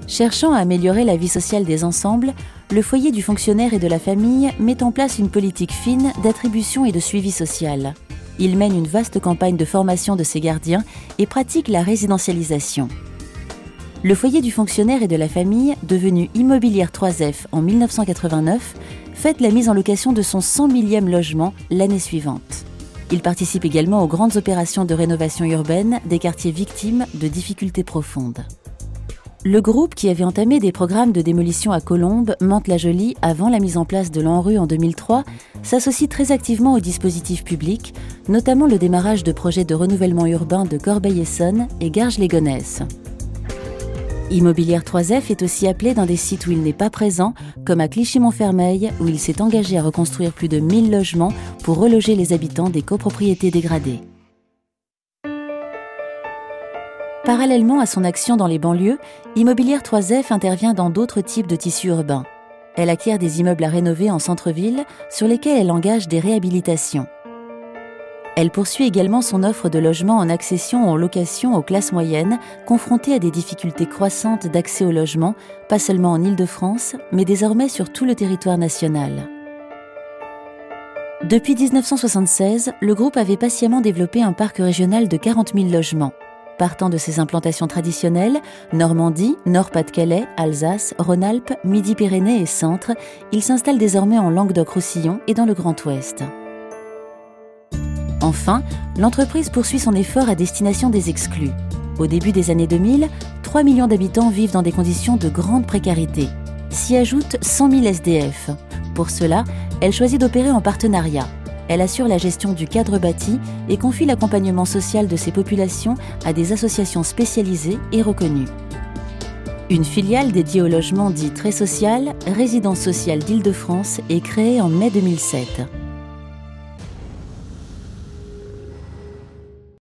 Cherchant à améliorer la vie sociale des ensembles, le foyer du fonctionnaire et de la famille met en place une politique fine d'attribution et de suivi social. Il mène une vaste campagne de formation de ses gardiens et pratique la résidentialisation. Le foyer du fonctionnaire et de la famille, devenu Immobilière 3F en 1989, fête la mise en location de son 100 millième logement l'année suivante. Il participe également aux grandes opérations de rénovation urbaine des quartiers victimes de difficultés profondes. Le groupe, qui avait entamé des programmes de démolition à Colombes, Mantes-la-Jolie avant la mise en place de l'ANRU en 2003, s'associe très activement aux dispositifs publics, notamment le démarrage de projets de renouvellement urbain de Corbeil-Essonnes et Garges-les-Gonesse. Immobilière 3F est aussi appelé dans des sites où il n'est pas présent, comme à Clichy-Montfermeil, où il s'est engagé à reconstruire plus de 1000 logements pour reloger les habitants des copropriétés dégradées. Parallèlement à son action dans les banlieues, Immobilière 3F intervient dans d'autres types de tissus urbains. Elle acquiert des immeubles à rénover en centre-ville sur lesquels elle engage des réhabilitations. Elle poursuit également son offre de logements en accession ou en location aux classes moyennes, confrontées à des difficultés croissantes d'accès au logement, pas seulement en Île-de-France, mais désormais sur tout le territoire national. Depuis 1976, le groupe avait patiemment développé un parc régional de 40 000 logements. Partant de ses implantations traditionnelles, Normandie, Nord-Pas-de-Calais, Alsace, Rhône-Alpes, Midi-Pyrénées et Centre, il s'installe désormais en Languedoc-Roussillon et dans le Grand Ouest. Enfin, l'entreprise poursuit son effort à destination des exclus. Au début des années 2000, 3 millions d'habitants vivent dans des conditions de grande précarité. S'y ajoutent 100 000 SDF. Pour cela, elle choisit d'opérer en partenariat. Elle assure la gestion du cadre bâti et confie l'accompagnement social de ces populations à des associations spécialisées et reconnues. Une filiale dédiée au logement dit très social, Résidence sociale d'Île-de-France, est créée en mai 2007.